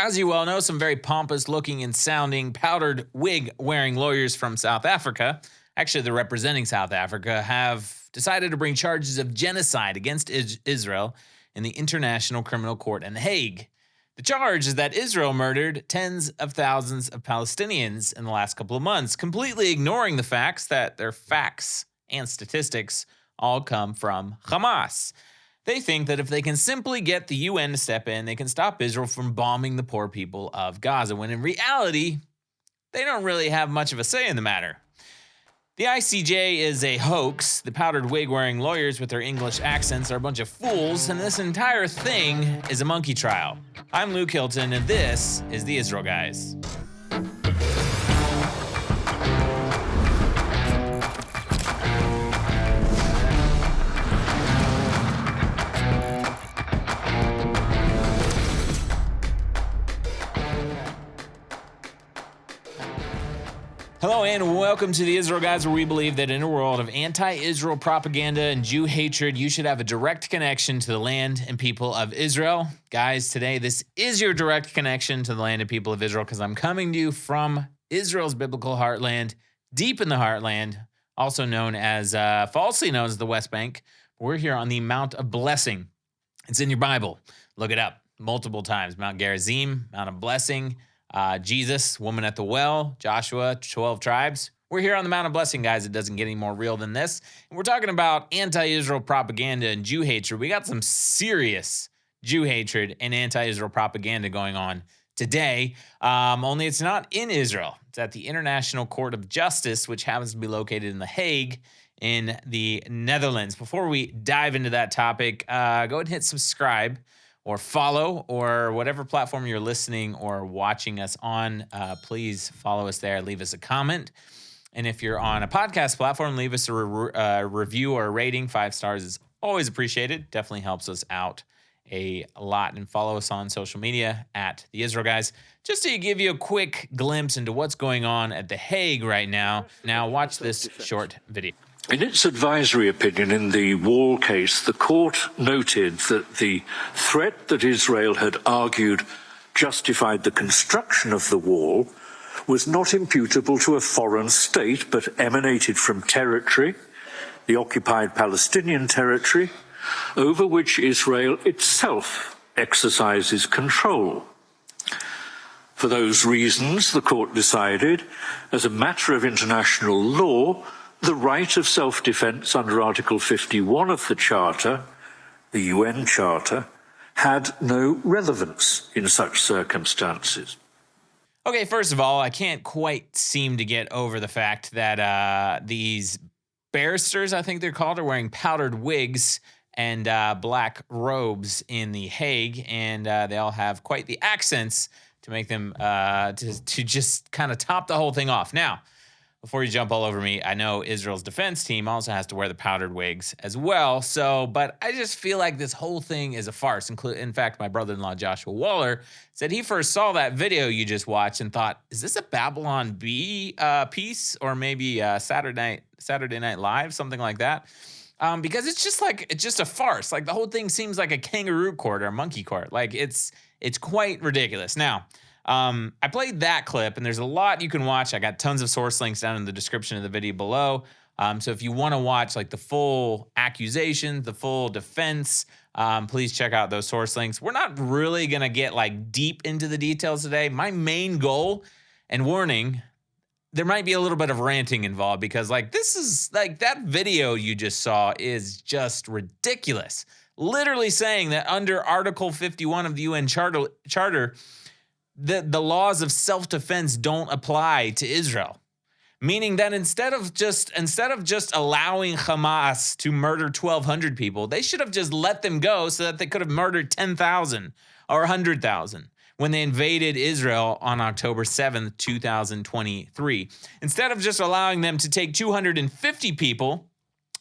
As you well know, some very pompous looking and sounding powdered wig wearing lawyers from South Africa, actually they're representing South Africa, have decided to bring charges of genocide against Israel in the International Criminal Court in Hague. The charge is that Israel murdered tens of thousands of Palestinians in the last couple of months, completely ignoring the facts that their facts and statistics all come from Hamas. They think that if they can simply get the UN to step in, they can stop Israel from bombing the poor people of Gaza, when in reality, they don't really have much of a say in the matter. The ICJ is a hoax. The powdered wig-wearing lawyers with their English accents are a bunch of fools, and this entire thing is a monkey trial. I'm Luke Hilton, and this is the Israel Guys. Hello and welcome to the Israel Guys, where we believe that in a world of anti-Israel propaganda and Jew hatred, you should have a direct connection to the land and people of Israel. Guys, today this is your direct connection to the land and people of Israel, because I'm coming to you from Israel's biblical heartland, deep in the heartland, also known as, falsely known as the West Bank. We're here on the Mount of Blessing. It's in your Bible. Look it up multiple times. Mount Gerizim, Mount of Blessing. Jesus, woman at the well, Joshua, 12 tribes. We're here on the Mount of Blessing, guys. It doesn't get any more real than this. And we're talking about anti-Israel propaganda and Jew hatred. We got some serious Jew hatred and anti-Israel propaganda going on today. Only it's not in Israel. It's at the International Court of Justice, which happens to be located in The Hague in the Netherlands. Before we dive into that topic, go ahead and hit subscribe or follow, or whatever platform you're listening or watching us on. Please follow us there. Leave us a comment. And if you're on a podcast platform, leave us a review or a rating. 5 stars is always appreciated. Definitely helps us out a lot. And follow us on social media at The Israel Guys. Just to give you a quick glimpse into what's going on at The Hague right now. Now watch this short video. In its advisory opinion in the wall case, the court noted that the threat that Israel had argued justified the construction of the wall was not imputable to a foreign state, but emanated from territory, the occupied Palestinian territory, over which Israel itself exercises control. For those reasons, the court decided, as a matter of international law, the right of self-defense under Article 51 of the Charter, the UN Charter, had no relevance in such circumstances. Okay, first of all, I can't quite seem to get over the fact that these barristers, I think they're called, are wearing powdered wigs and black robes in The Hague, and they all have quite the accents to make them to just kind of top the whole thing off. Now, before you jump all over me, I know Israel's defense team also has to wear the powdered wigs as well. But I just feel like this whole thing is a farce. In fact, my brother-in-law, Joshua Waller, said he first saw that video you just watched and thought, is this a Babylon Bee piece, or maybe Saturday Night Live, something like that? Because it's just a farce. Like, the whole thing seems like a kangaroo court or a monkey court. Like, it's quite ridiculous. Now, I played that clip, and there's a lot you can watch. I got tons of source links down in the description of the video below. So if you want to watch like the full accusation, the full defense, please check out those source links. We're not really going to get like deep into the details today. My main goal, and warning, there might be a little bit of ranting involved, because like this is like that video you just saw is just ridiculous. Literally saying that under Article 51 of the UN Charter, the laws of self-defense don't apply to Israel, meaning that instead of just allowing Hamas to murder 1,200 people, they should have just let them go so that they could have murdered 10,000 or 100,000 when they invaded Israel on October 7th, 2023. Instead of just allowing them to take 250 people,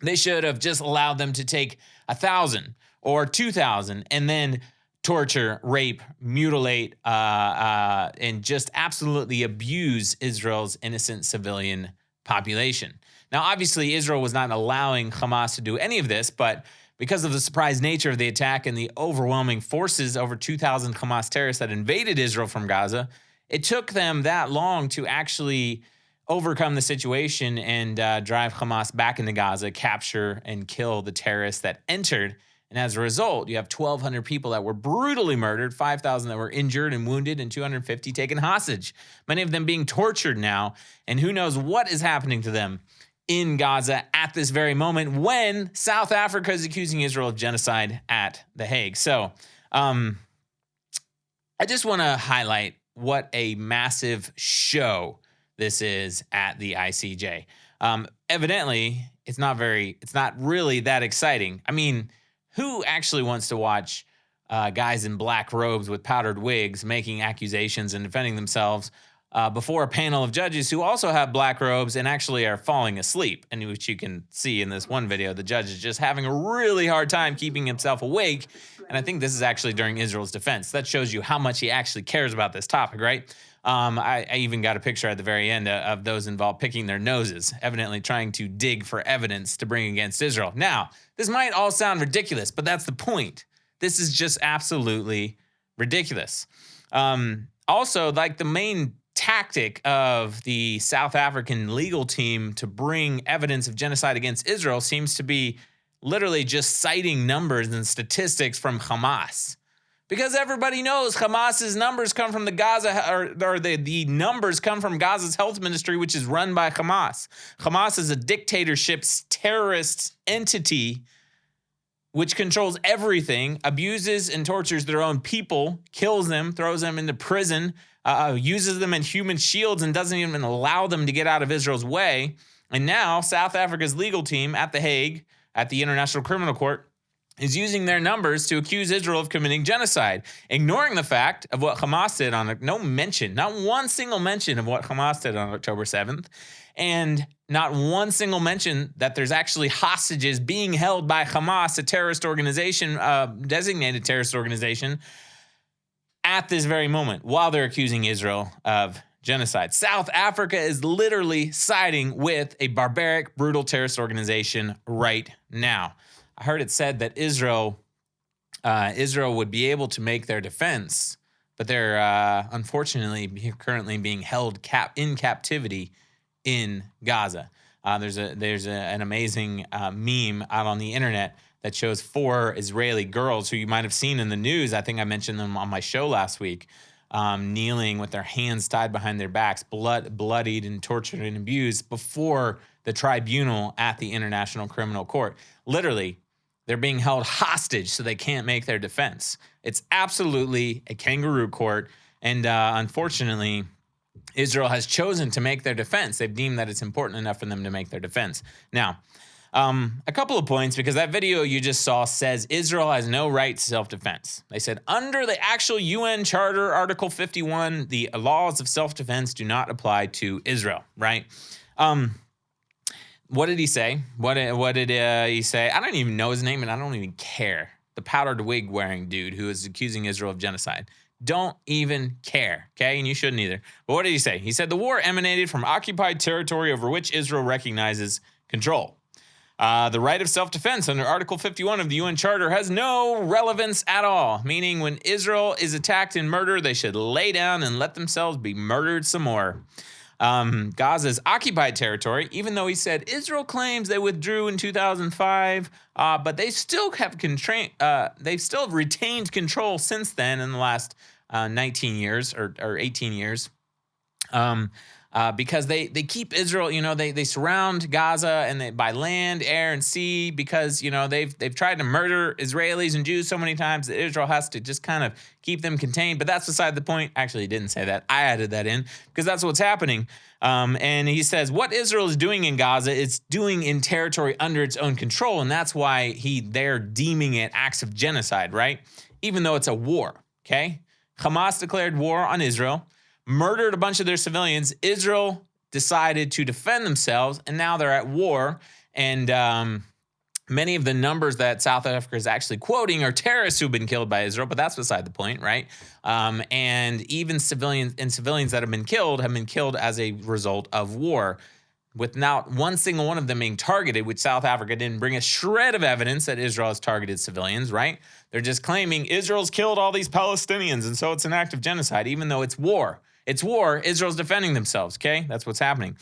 they should have just allowed them to take 1,000 or 2,000 and then torture, rape, mutilate, and just absolutely abuse Israel's innocent civilian population. Now, obviously, Israel was not allowing Hamas to do any of this, but Because of the surprise nature of the attack and the overwhelming forces, over 2,000 Hamas terrorists that invaded Israel from Gaza, it took them that long to actually overcome the situation and drive Hamas back into Gaza, capture and kill the terrorists that entered. And as a result, you have 1,200 people that were brutally murdered, 5,000 that were injured and wounded, and 250 taken hostage, many of them being tortured now. And who knows what is happening to them in Gaza at this very moment when South Africa is accusing Israel of genocide at The Hague. So I just want to highlight what a massive show this is at the ICJ. Evidently, it's not really that exciting. I mean, who actually wants to watch guys in black robes with powdered wigs making accusations and defending themselves before a panel of judges who also have black robes and actually are falling asleep? And which you can see in this one video, the judge is just having a really hard time keeping himself awake. And I think this is actually during Israel's defense. That shows you how much he actually cares about this topic, right? I even got a picture at the very end of those involved picking their noses, evidently trying to dig for evidence to bring against Israel. Now, this might all sound ridiculous, but that's the point. This is just absolutely ridiculous. Also, like, the main tactic of the South African legal team to bring evidence of genocide against Israel seems to be literally just citing numbers and statistics from Hamas. Because everybody knows Hamas's numbers come from the Gaza, or the numbers come from Gaza's health ministry, which is run by Hamas. Hamas is a dictatorship's terrorist entity which controls everything, abuses and tortures their own people, kills them, throws them into prison, uses them in human shields, and doesn't even allow them to get out of Israel's way. And now South Africa's legal team at The Hague, at the International Criminal Court, is using their numbers to accuse Israel of committing genocide, ignoring the fact of what Hamas did on not one single mention of what Hamas did on October 7th, and not one single mention that there's actually hostages being held by Hamas, a terrorist organization, designated terrorist organization, at this very moment, while they're accusing Israel of genocide. South Africa is literally siding with a barbaric, brutal terrorist organization right now. I heard it said that Israel would be able to make their defense, but they're unfortunately currently being held in captivity in Gaza. There's an amazing meme out on the internet that shows 4 Israeli girls who you might have seen in the news. I think I mentioned them on my show last week, kneeling with their hands tied behind their backs, bloodied and tortured and abused before the tribunal at the International Criminal Court. Literally, they're being held hostage so they can't make their defense. It's absolutely a kangaroo court. And unfortunately, Israel has chosen to make their defense. They've deemed that it's important enough for them to make their defense. Now, a couple of points, because that video you just saw says Israel has no right to self-defense. They said under the actual UN Charter, Article 51, the laws of self-defense do not apply to Israel, right? What did he say? What did he say? I don't even know his name, and I don't even care. The powdered wig-wearing dude who is accusing Israel of genocide. Don't even care, okay? And you shouldn't either. But what did he say? He said the war emanated from occupied territory over which Israel recognizes control. The right of self-defense under Article 51 of the UN Charter has no relevance at all, meaning when Israel is attacked and murdered, they should lay down and let themselves be murdered some more. Gaza's occupied territory, even though he said Israel claims they withdrew in 2005, but they still have they've still retained control since then in the last 19 years or 18 years. Because they keep Israel, they surround Gaza and by land, air, and sea, because they've tried to murder Israelis and Jews so many times that Israel has to just kind of keep them contained. But that's beside the point. Actually, he didn't say that. I added that in because that's what's happening. And he says what Israel is doing in Gaza, it's doing in territory under its own control, and that's why they're deeming it acts of genocide, right? Even though it's a war. Okay, Hamas declared war on Israel, murdered a bunch of their civilians. Israel decided to defend themselves, and now they're at war. And many of the numbers that South Africa is actually quoting are terrorists who've been killed by Israel, but that's beside the point, right? And even civilians that have been killed as a result of war. with not one single one of them being targeted, which South Africa didn't bring a shred of evidence that Israel has targeted civilians, right? They're just claiming Israel's killed all these Palestinians, and so it's an act of genocide, even though it's war. It's war. Israel's defending themselves, okay? That's what's happening.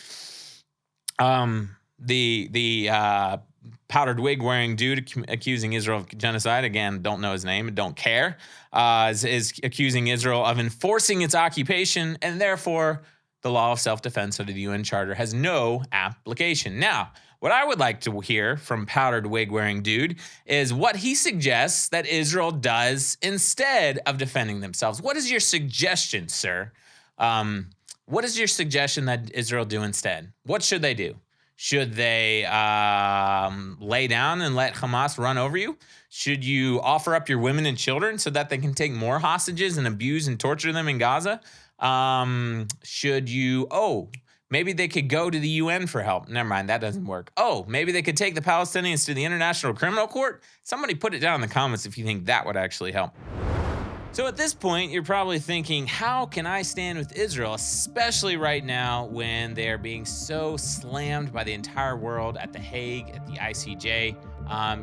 The powdered wig wearing dude accusing Israel of genocide, again, don't know his name and don't care, is accusing Israel of enforcing its occupation, and therefore the law of self-defense under the UN Charter has no application. Now, what I would like to hear from powdered wig wearing dude is what he suggests that Israel does instead of defending themselves. What is your suggestion, sir? What is your suggestion that Israel do instead? What should they do? Should they lay down and let Hamas run over you? Should you offer up your women and children so that they can take more hostages and abuse and torture them in Gaza? Should you, maybe they could go to the UN for help. Never mind, that doesn't work. Maybe they could take the Palestinians to the International Criminal Court? Somebody put it down in the comments if you think that would actually help. So at this point, you're probably thinking, how can I stand with Israel, especially right now when they're being so slammed by the entire world at the Hague, at the ICJ?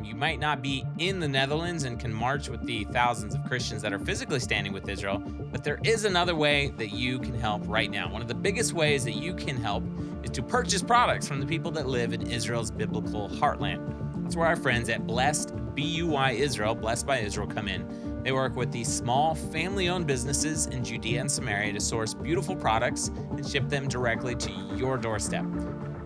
You might not be in the Netherlands and can march with the thousands of Christians that are physically standing with Israel, but there is another way that you can help right now. One of the biggest ways that you can help is to purchase products from the people that live in Israel's biblical heartland. That's where our friends at Blessed BUY Israel, Blessed by Israel, come in. They work with these small family-owned businesses in Judea and Samaria to source beautiful products and ship them directly to your doorstep.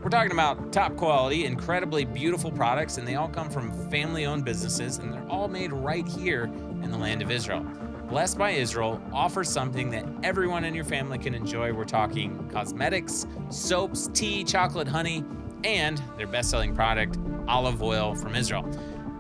We're talking about top quality, incredibly beautiful products, and they all come from family-owned businesses, and they're all made right here in the land of Israel. Blessed by Israel offers something that everyone in your family can enjoy. We're talking cosmetics, soaps, tea, chocolate, honey, and their best-selling product, olive oil from Israel.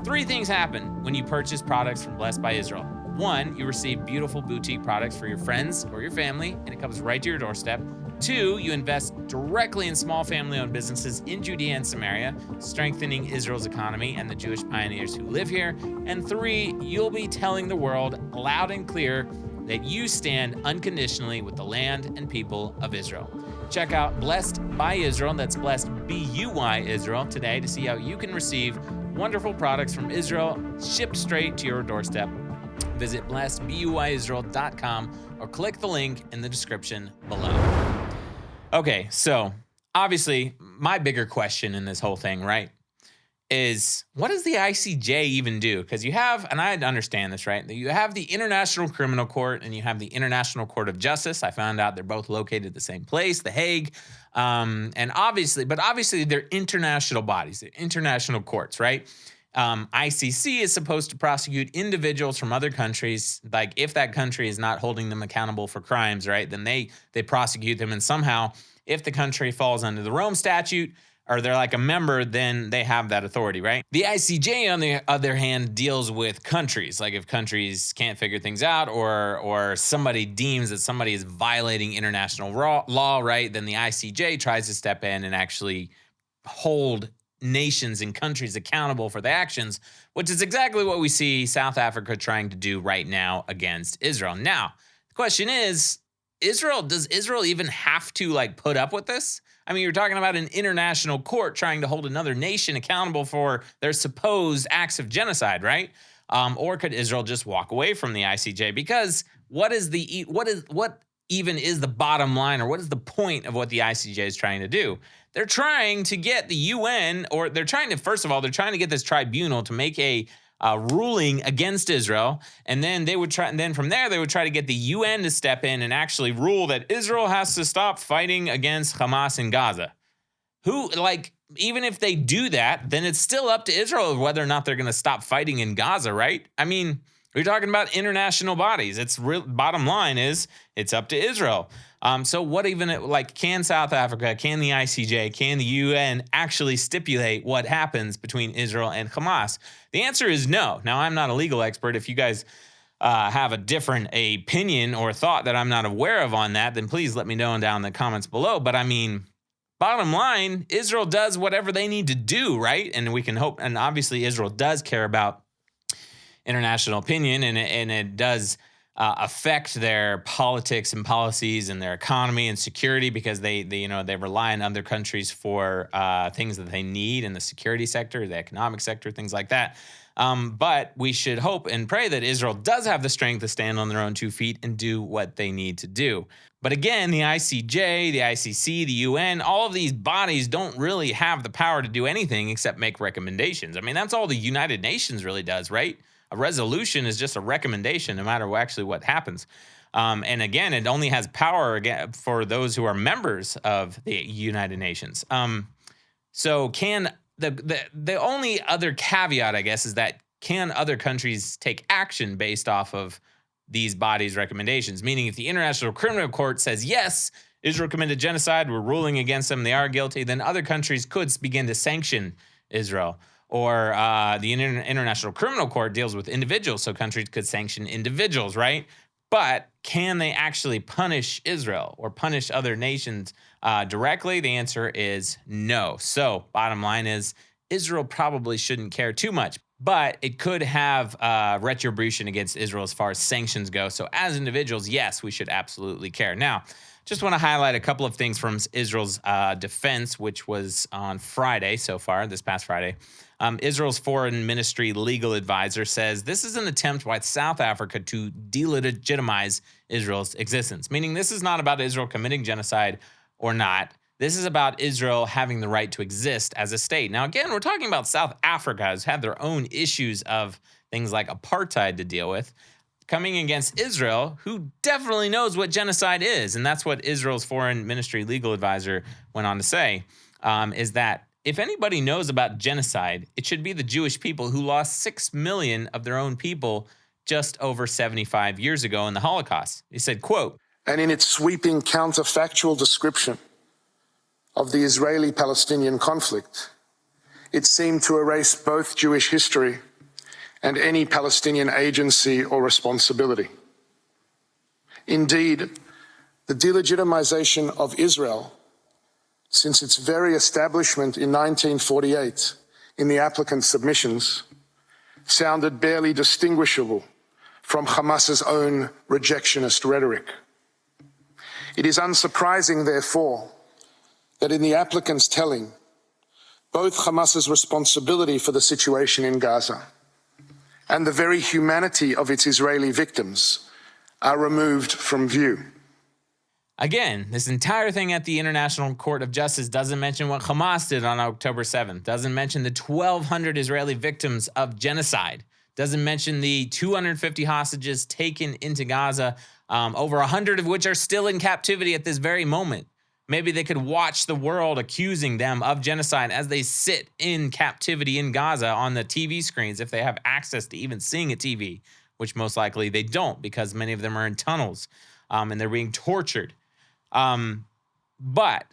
3 things happen when you purchase products from Blessed by Israel. 1, you receive beautiful boutique products for your friends or your family, and it comes right to your doorstep. 2, you invest directly in small family-owned businesses in Judea and Samaria, strengthening Israel's economy and the Jewish pioneers who live here. And 3, you'll be telling the world loud and clear that you stand unconditionally with the land and people of Israel. Check out Blessed by Israel, that's Blessed BUY Israel, today to see how you can receive wonderful products from Israel shipped straight to your doorstep. Visit blessedbuyisrael.com or click the link in the description below. Okay, so obviously my bigger question in this whole thing, right, is what does the ICJ even do? Because you have, and I understand this, right, that you have the International Criminal Court and you have the International Court of Justice. I found out they're both located at the same place, The Hague. And obviously they're international bodies, they're international courts, right? ICC is supposed to prosecute individuals from other countries. Like if that country is not holding them accountable for crimes, right, then they prosecute them. And somehow if the country falls under the Rome Statute or they're like a member, then they have that authority, right? The ICJ, on the other hand, deals with countries. Like if countries can't figure things out or somebody deems that somebody is violating international law, right, then the ICJ tries to step in and actually hold nations and countries accountable for the actions, which is exactly what we see South Africa trying to do right now against Israel. Now, the question is, does Israel even have to like put up with this? I mean, you're talking about an international court trying to hold another nation accountable for their supposed acts of genocide, right? Or could Israel just walk away from the ICJ? Because what even is the bottom line, or what is the point of what the ICJ is trying to do? They're trying to get the UN, or they're trying to get this tribunal to make a ruling against Israel, and then from there they would try to get the UN to step in and actually rule that Israel has to stop fighting against Hamas in Gaza. Even if they do that, then it's still up to Israel whether or not they're going to stop fighting in Gaza, right? I mean, we're talking about international bodies. Bottom line is it's up to Israel. So what can South Africa, can the ICJ, can the UN actually stipulate what happens between Israel and Hamas? The answer is no. Now, I'm not a legal expert. If you guys have a different opinion or thought that I'm not aware of on that, then please let me know down in the comments below. But I mean, bottom line, Israel does whatever they need to do, right? And we can hope, and obviously Israel does care about international opinion, and it does affect their politics and policies and their economy and security, because they rely on other countries for things that they need in the security sector, the economic sector, things like that. But we should hope and pray that Israel does have the strength to stand on their own 2 feet and do what they need to do. But again, the ICJ, the ICC, the UN, all of these bodies don't really have the power to do anything except make recommendations. I mean, that's all the United Nations really does, right? A resolution is just a recommendation, no matter actually what happens. And again, it only has power for those who are members of the United Nations. So can the only other caveat, I guess, is that can other countries take action based off of these bodies' recommendations? Meaning, if the International Criminal Court says, yes, Israel committed genocide, we're ruling against them, they are guilty, then other countries could begin to sanction Israel. Or the International Criminal Court deals with individuals, so countries could sanction individuals, right? But can they actually punish Israel or punish other nations directly? The answer is no. So bottom line is, Israel probably shouldn't care too much, but it could have retribution against Israel as far as sanctions go. So as individuals, yes, we should absolutely care. Now, just want to highlight a couple of things from Israel's defense, which was on Friday so far, this past Friday. Israel's foreign ministry legal advisor says this is an attempt by South Africa to delegitimize Israel's existence, meaning this is not about Israel committing genocide or not. This is about Israel having the right to exist as a state. Now, again, we're talking about South Africa, who's had their own issues of things like apartheid to deal with, coming against Israel, who definitely knows what genocide is. And that's what Israel's foreign ministry legal advisor went on to say, is that if anybody knows about genocide, it should be the Jewish people who lost 6 million of their own people just over 75 years ago in the Holocaust. He said, quote, and in its sweeping counterfactual description of the Israeli-Palestinian conflict, it seemed to erase both Jewish history and any Palestinian agency or responsibility. Indeed, the delegitimization of Israel since its very establishment in 1948 in the applicant's submissions sounded barely distinguishable from Hamas's own rejectionist rhetoric. It is unsurprising, therefore, that in the applicant's telling, both Hamas's responsibility for the situation in Gaza and the very humanity of its Israeli victims are removed from view. Again, this entire thing at the International Court of Justice doesn't mention what Hamas did on October 7th, doesn't mention the 1,200 Israeli victims of genocide, doesn't mention the 250 hostages taken into Gaza, over 100 of which are still in captivity at this very moment. Maybe they could watch the world accusing them of genocide as they sit in captivity in Gaza on the TV screens, if they have access to even seeing a TV, which most likely they don't, because many of them are in tunnels and they're being tortured. But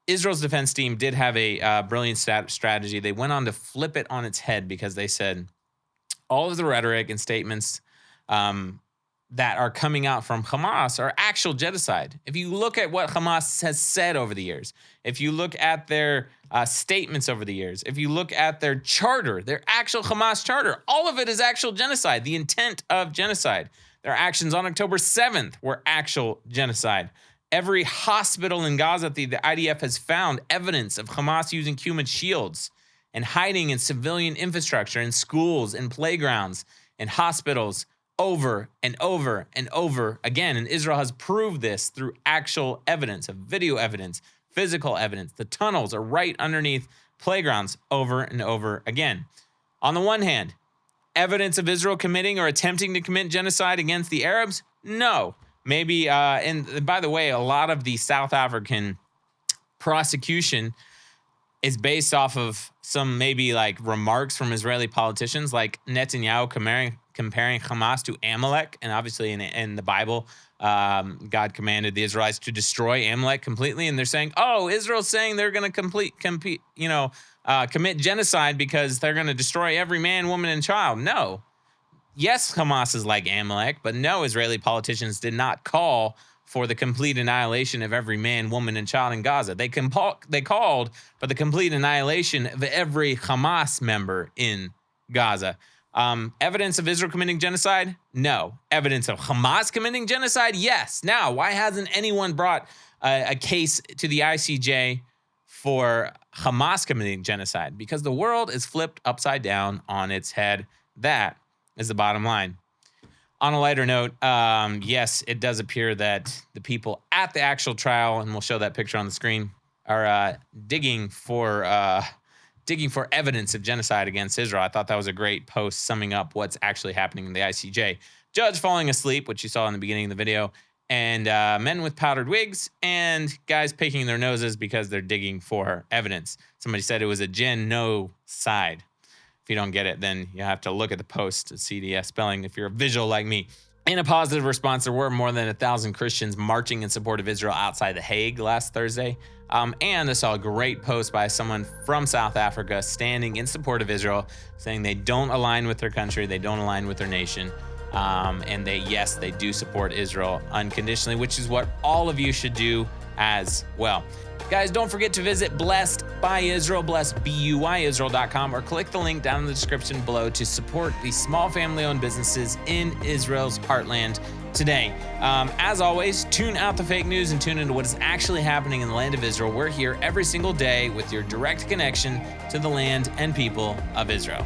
Israel's defense team did have a brilliant strategy. They went on to flip it on its head, because they said all of the rhetoric and statements that are coming out from Hamas are actual genocide. If you look at what Hamas has said over the years, if you look at their statements over the years, if you look at their charter, their actual Hamas charter, all of it is actual genocide, the intent of genocide. Their actions on October 7th were actual genocide. Every hospital in Gaza, the IDF has found evidence of Hamas using human shields and hiding in civilian infrastructure, in schools, in playgrounds, in hospitals, over and over and over again. And Israel has proved this through actual evidence, of video evidence, physical evidence. The tunnels are right underneath playgrounds over and over again. On the one hand, evidence of Israel committing or attempting to commit genocide against the Arabs? No. Maybe, and by the way, a lot of the South African prosecution is based off of some maybe like remarks from Israeli politicians, like Netanyahu comparing Hamas to Amalek. And obviously in the Bible, God commanded the Israelites to destroy Amalek completely. And they're saying, oh, Israel's saying they're going to commit genocide because they're going to destroy every man, woman, and child. No. Yes, Hamas is like Amalek, but no, Israeli politicians did not call for the complete annihilation of every man, woman, and child in Gaza. They called for the complete annihilation of every Hamas member in Gaza. Evidence of Israel committing genocide? No. Evidence of Hamas committing genocide? Yes. Now, why hasn't anyone brought a case to the ICJ for Hamas committing genocide? Because the world is flipped upside down on its head. That is the bottom line. On a lighter note, yes, it does appear that the people at the actual trial, and we'll show that picture on the screen, are digging for evidence of genocide against Israel. I thought that was a great post summing up what's actually happening in the ICJ. Judge falling asleep, which you saw in the beginning of the video, and men with powdered wigs, and guys picking their noses because they're digging for evidence. Somebody said it was a genocide. If you don't get it, then you have to look at the post to see the spelling if you're a visual like me. In a positive response, there were more than 1,000 Christians marching in support of Israel outside The Hague last Thursday. And I saw a great post by someone from South Africa standing in support of Israel, saying they don't align with their country, they don't align with their nation. And yes, they do support Israel unconditionally, which is what all of you should do as well. Guys, don't forget to visit Blessed by Israel, blessedbyisrael.com, or click the link down in the description below to support these small family-owned businesses in Israel's heartland today. As always, tune out the fake news and tune into what is actually happening in the land of Israel. We're here every single day with your direct connection to the land and people of Israel.